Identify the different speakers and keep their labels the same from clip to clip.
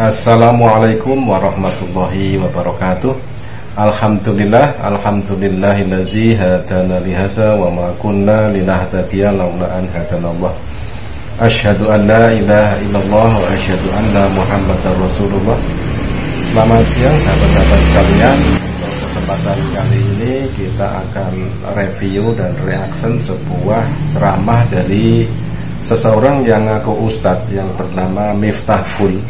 Speaker 1: Assalamualaikum warahmatullahi wabarakatuh. Alhamdulillahillazi hadana lihaza wa ma kunna linahtadiya laula an hadanallah. Asyhadu an la ilaha illallah wa asyhadu anna Muhammadar Rasulullah. Selamat siang sahabat-sahabat sekalian. Untuk kesempatan kali ini kita akan review dan reaction sebuah ceramah dari seseorang yang ngaku ustadz yang bernama Miftah Qul,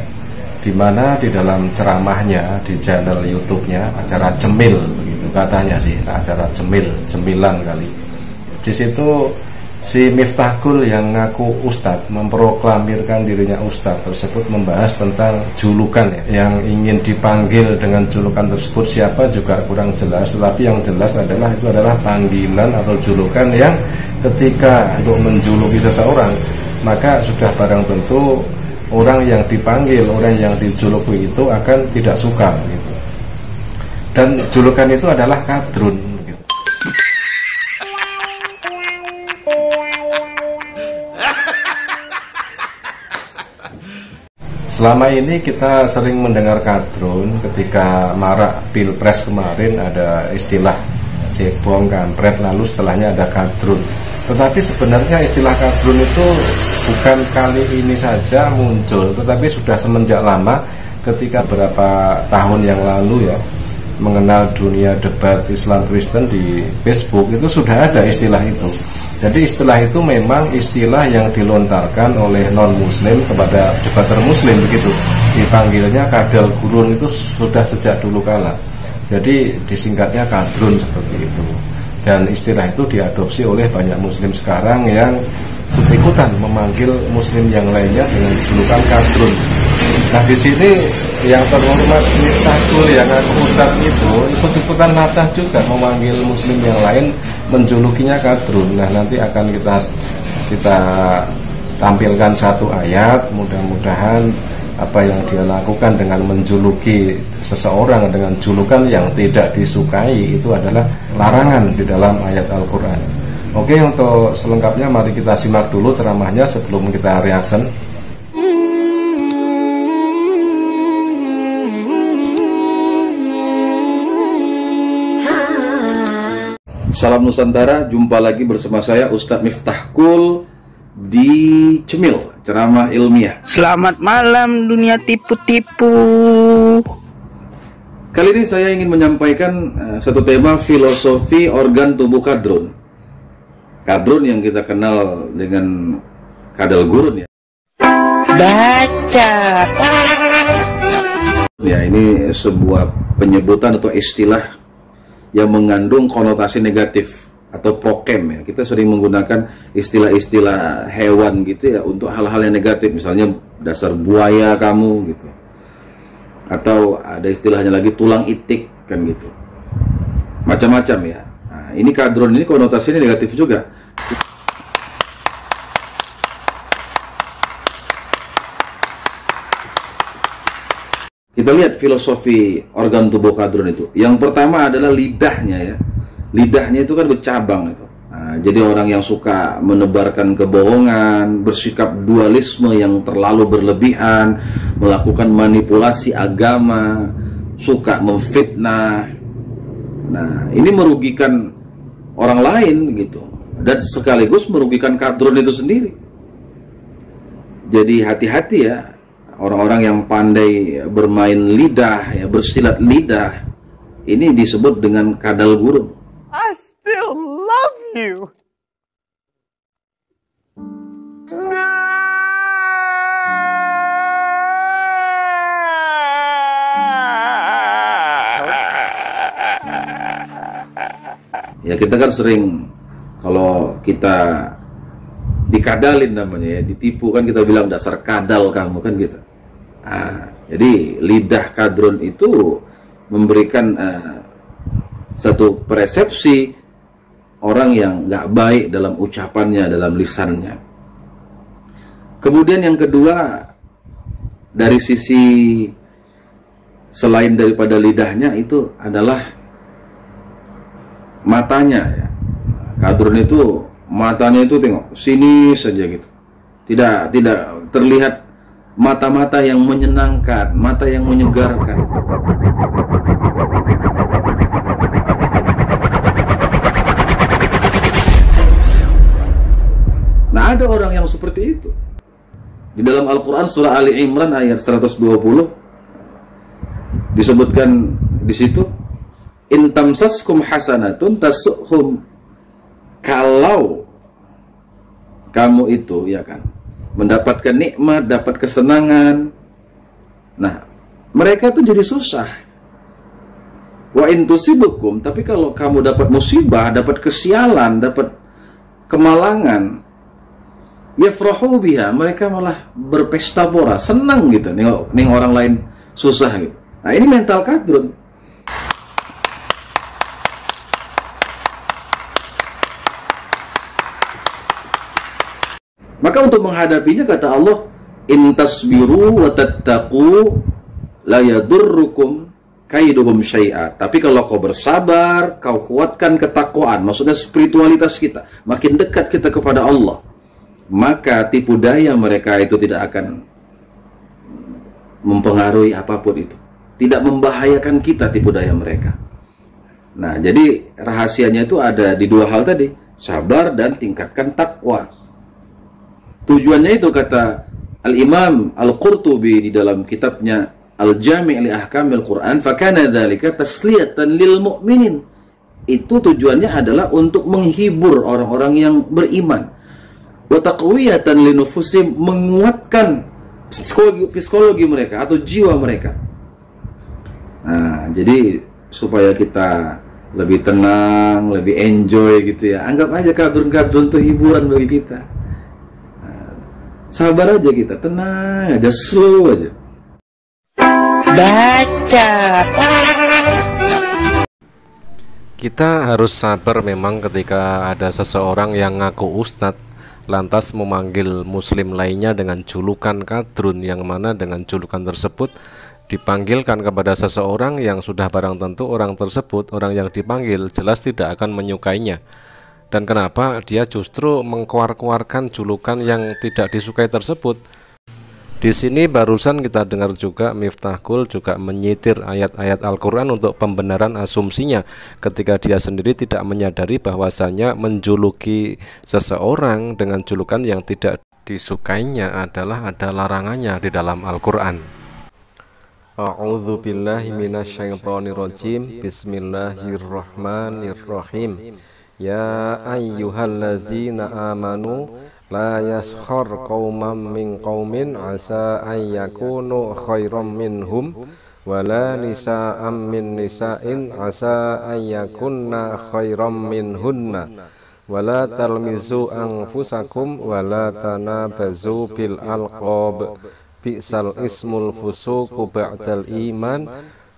Speaker 1: di mana di dalam ceramahnya di channel YouTube-nya acara Cemil, begitu katanya sih, acara cemilan kali. Di situ si Miftah Qul yang ngaku ustadz memproklamirkan dirinya ustadz tersebut membahas tentang julukan ya. Yang ingin dipanggil dengan julukan tersebut siapa juga kurang jelas, tetapi yang jelas adalah itu adalah panggilan atau julukan yang ketika untuk menjuluki seseorang maka sudah barang tentu orang yang dipanggil, orang yang dijuluki itu akan tidak suka gitu. Dan julukan itu adalah kadrun gitu. Selama ini kita sering mendengar kadrun. Ketika marak pilpres kemarin ada istilah cebong, kampret, lalu setelahnya ada kadrun. Tetapi sebenarnya istilah kadrun itu bukan kali ini saja muncul, tetapi sudah semenjak lama. Ketika beberapa tahun yang lalu ya, mengenal dunia debat Islam Kristen di Facebook, itu sudah ada istilah itu. Jadi istilah itu memang istilah yang dilontarkan oleh non-muslim kepada debater muslim begitu. Dipanggilnya kadal gurun, itu sudah sejak dulu kala. Jadi disingkatnya kadrun seperti itu. Dan istilah itu diadopsi oleh banyak muslim sekarang yang ikut-ikutan memanggil muslim yang lainnya dengan julukan kadrun. Nah di sini yang terhormat Miftah Qul yang aku ustadz itu ikut-ikutan latah juga memanggil muslim yang lain menjulukinya kadrun. Nah nanti akan kita tampilkan satu ayat, mudah-mudahan apa yang dia lakukan dengan menjuluki seseorang dengan julukan yang tidak disukai itu adalah larangan di dalam ayat Al-Quran. Oke, untuk selengkapnya mari kita simak dulu ceramahnya sebelum kita reaction.
Speaker 2: Salam Nusantara, jumpa lagi bersama saya Ustadz Miftah Qul di Cemil, ceramah ilmiah.
Speaker 3: Selamat malam dunia tipu-tipu.
Speaker 2: Kali ini saya ingin menyampaikan satu tema filosofi organ tubuh kadrun. Kadrun yang kita kenal dengan kadal gurun ya.
Speaker 3: Baca.
Speaker 2: Ya, ini sebuah penyebutan atau istilah yang mengandung konotasi negatif atau prokem ya. Kita sering menggunakan istilah-istilah hewan gitu ya untuk hal-hal yang negatif, misalnya dasar buaya kamu gitu. Atau ada istilahnya lagi tulang itik kan gitu. Macam-macam ya. Nah, ini kadrun ini konotasinya negatif juga. Kita lihat filosofi organ tubuh kadrun itu. Yang pertama adalah lidahnya ya. Lidahnya itu kan bercabang itu. Nah, jadi orang yang suka menebarkan kebohongan, bersikap dualisme yang terlalu berlebihan, melakukan manipulasi agama, suka memfitnah. Nah, ini merugikan orang lain gitu, dan sekaligus merugikan kadrun itu sendiri. Jadi hati-hati ya, orang-orang yang pandai bermain lidah ya, bersilat lidah, ini disebut dengan kadal gurun.
Speaker 4: I still love you.
Speaker 2: Ya kita kan sering kalau kita dikadalin namanya ya, ditipu kan kita bilang dasar kadal kamu kan gitu. Nah, jadi lidah kadrun itu memberikan satu persepsi orang yang nggak baik dalam ucapannya, dalam lisannya. Kemudian yang kedua, dari sisi selain daripada lidahnya itu adalah matanya ya. Kadrun itu matanya itu tengok sini saja gitu, tidak terlihat mata-mata yang menyenangkan, mata yang menyegarkan. Nah, ada orang yang seperti itu. Di dalam Al-Quran surah Ali Imran ayat 120 disebutkan di situ, in tamsaskum hasanatun tasuhum, kalau kamu itu ya kan mendapatkan nikmat, dapat kesenangan, nah mereka itu jadi susah. Wa in tusibukum, tapi kalau kamu dapat musibah, dapat kesialan, dapat kemalangan, yafrahu biha, mereka malah berpesta pora, senang gitu nih orang lain susah gitu. Nah, ini mental kadrun. Maka untuk menghadapinya kata Allah, in tasbiru wa tattaqu la yadurrukum kaiduhum syai'a. Tapi kalau kau bersabar, kau kuatkan ketakwaan, maksudnya spiritualitas kita, makin dekat kita kepada Allah, maka tipu daya mereka itu tidak akan mempengaruhi apapun itu. Tidak membahayakan kita tipu daya mereka. Nah, jadi rahasianya itu ada di dua hal tadi, sabar dan tingkatkan takwa. Tujuannya itu kata Al-Imam Al-Qurtubi di dalam kitabnya Al-Jami' li Ahkamil Quran, fakana dzalika tasliyatan lil mu'minin. Itu tujuannya adalah untuk menghibur orang-orang yang beriman. Wa taqwiyatan linufusim, menguatkan psikologi mereka atau jiwa mereka. Nah, jadi supaya kita lebih tenang, lebih enjoy gitu ya. Anggap aja kadrun-kadrun itu hiburan bagi kita. Nah, sabar aja kita, tenang aja, slow aja.
Speaker 3: Baca.
Speaker 1: Kita harus sabar memang ketika ada seseorang yang ngaku ustadz lantas memanggil muslim lainnya dengan julukan kadrun, yang mana dengan julukan tersebut dipanggilkan kepada seseorang yang sudah barang tentu orang tersebut, orang yang dipanggil jelas tidak akan menyukainya. Dan kenapa dia justru mengkeluarkan julukan yang tidak disukai tersebut? Di sini barusan kita dengar juga Miftahul juga menyitir ayat-ayat Al-Quran untuk pembenaran asumsinya ketika dia sendiri tidak menyadari bahwasanya menjuluki seseorang dengan julukan yang tidak disukainya adalah ada larangannya di dalam Al-Quran. A'udzu billahi minasyaitonir rajim. Bismillahirrahmanirrahim. Ya ayyuhallazina amanu la yaskhar qauman min qaumin asa ay yakunu khairam minhum wala nisa'am min nisa'in asa ay yakunna khairam minhunna wala talmizu anfusakum wala tanabazu bil alqab bi'sal ismul fusuqu ba'dal iman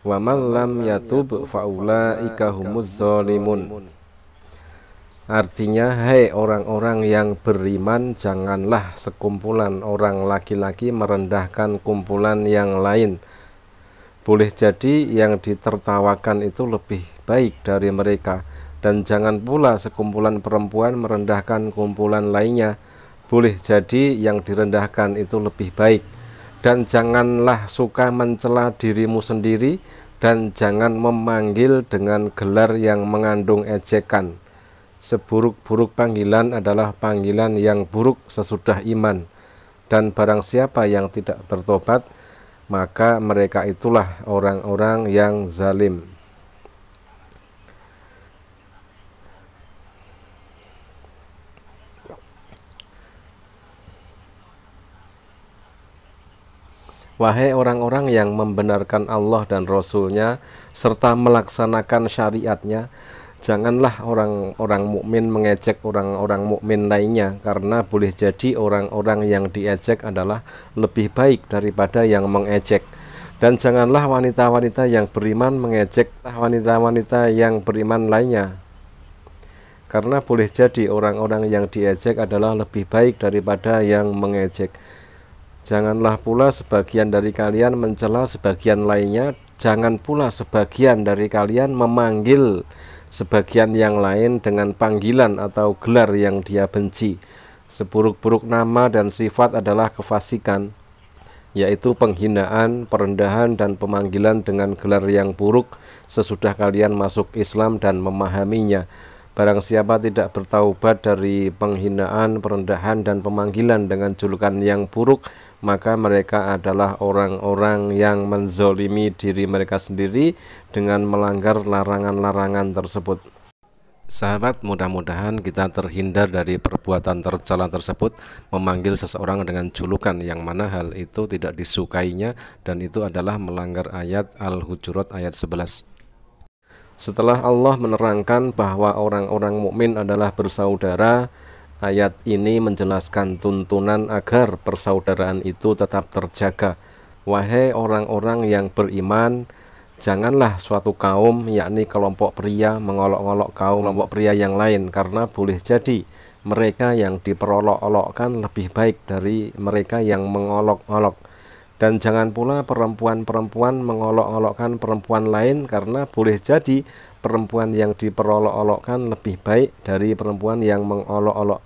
Speaker 1: wa man lam yatub faulaika humuz zalimun. Artinya, hai orang-orang yang beriman, janganlah sekumpulan orang laki-laki merendahkan kumpulan yang lain. Boleh jadi yang ditertawakan itu lebih baik dari mereka, dan jangan pula sekumpulan perempuan merendahkan kumpulan lainnya. Boleh jadi yang direndahkan itu lebih baik. Dan janganlah suka mencela dirimu sendiri, dan jangan memanggil dengan gelar yang mengandung ejekan. Seburuk-buruk panggilan adalah panggilan yang buruk sesudah iman, dan barang siapa yang tidak bertobat, maka mereka itulah orang-orang yang zalim. Wahai orang-orang yang membenarkan Allah dan Rasul-Nya serta melaksanakan syariatnya, janganlah orang-orang mukmin mengejek orang-orang mukmin lainnya, karena boleh jadi orang-orang yang diejek adalah lebih baik daripada yang mengejek. Dan janganlah wanita-wanita yang beriman mengejek wanita-wanita yang beriman lainnya, karena boleh jadi orang-orang yang diejek adalah lebih baik daripada yang mengejek. Janganlah pula sebagian dari kalian mencela sebagian lainnya, jangan pula sebagian dari kalian memanggil sebagian yang lain dengan panggilan atau gelar yang dia benci. Seburuk-buruk nama dan sifat adalah kefasikan. yaitu penghinaan, perendahan, dan pemanggilan dengan gelar yang buruk sesudah kalian masuk Islam dan memahaminya. Barang siapa tidak bertaubat dari penghinaan, perendahan, dan pemanggilan dengan julukan yang buruk, maka mereka adalah orang-orang yang menzolimi diri mereka sendiri dengan melanggar larangan-larangan tersebut. Sahabat, mudah-mudahan kita terhindar dari perbuatan tercela tersebut, memanggil seseorang dengan julukan yang mana hal itu tidak disukainya, dan itu adalah melanggar ayat Al-Hujurat ayat 11. Setelah Allah menerangkan bahwa orang-orang mukmin adalah bersaudara, ayat ini menjelaskan tuntunan agar persaudaraan itu tetap terjaga. Wahai orang-orang yang beriman, janganlah suatu kaum, yakni kelompok pria, mengolok-olok kelompok pria yang lain, karena boleh jadi mereka yang diperolok-olokkan lebih baik dari mereka yang mengolok-olok. Dan jangan pula perempuan-perempuan mengolok-olokkan perempuan lain, karena boleh jadi perempuan yang diperolok-olokkan lebih baik dari perempuan yang mengolok-olok.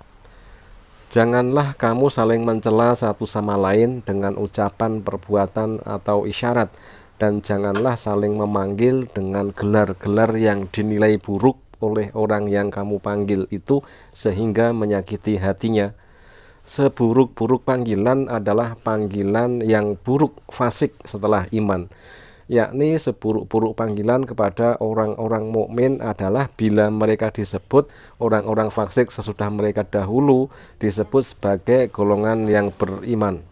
Speaker 1: Janganlah kamu saling mencela satu sama lain dengan ucapan, perbuatan, atau isyarat. Dan janganlah saling memanggil dengan gelar-gelar yang dinilai buruk oleh orang yang kamu panggil itu sehingga menyakiti hatinya. Seburuk-buruk panggilan adalah panggilan yang buruk, fasik setelah iman, yakni seburuk-buruk panggilan kepada orang-orang mukmin adalah bila mereka disebut orang-orang fasik sesudah mereka dahulu disebut sebagai golongan yang beriman.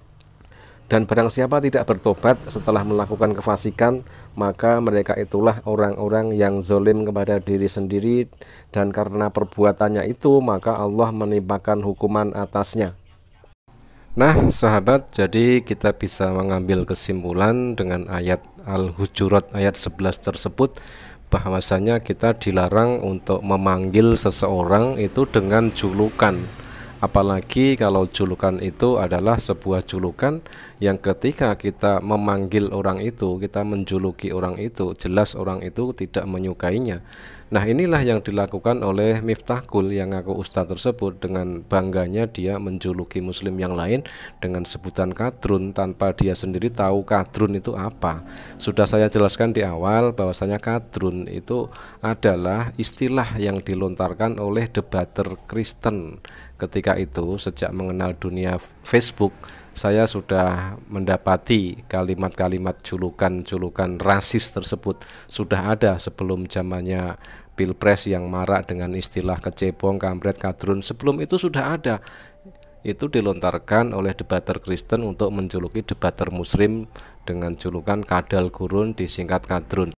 Speaker 1: Dan barang siapa tidak bertobat setelah melakukan kefasikan, maka mereka itulah orang-orang yang zalim kepada diri sendiri, dan karena perbuatannya itu maka Allah menimpakan hukuman atasnya. Nah sahabat, jadi kita bisa mengambil kesimpulan dengan ayat Al-Hujurat ayat 11 tersebut, bahwasanya kita dilarang untuk memanggil seseorang itu dengan julukan. Apalagi kalau julukan itu adalah sebuah julukan yang ketika kita memanggil orang itu, kita menjuluki orang itu, jelas orang itu tidak menyukainya. Nah inilah yang dilakukan oleh Miftahul yang ngaku ustadz tersebut. Dengan bangganya dia menjuluki muslim yang lain dengan sebutan kadrun tanpa dia sendiri tahu kadrun itu apa. Sudah saya jelaskan di awal bahwasanya kadrun itu adalah istilah yang dilontarkan oleh debater Kristen. Ketika itu sejak mengenal dunia Facebook, saya sudah mendapati kalimat-kalimat julukan-julukan rasis tersebut sudah ada sebelum zamannya Pilpres yang marak dengan istilah kecebong, kampret, kadrun. Sebelum itu sudah ada. Itu dilontarkan oleh debater Kristen untuk menjuluki debater Muslim dengan julukan kadal gurun, disingkat kadrun.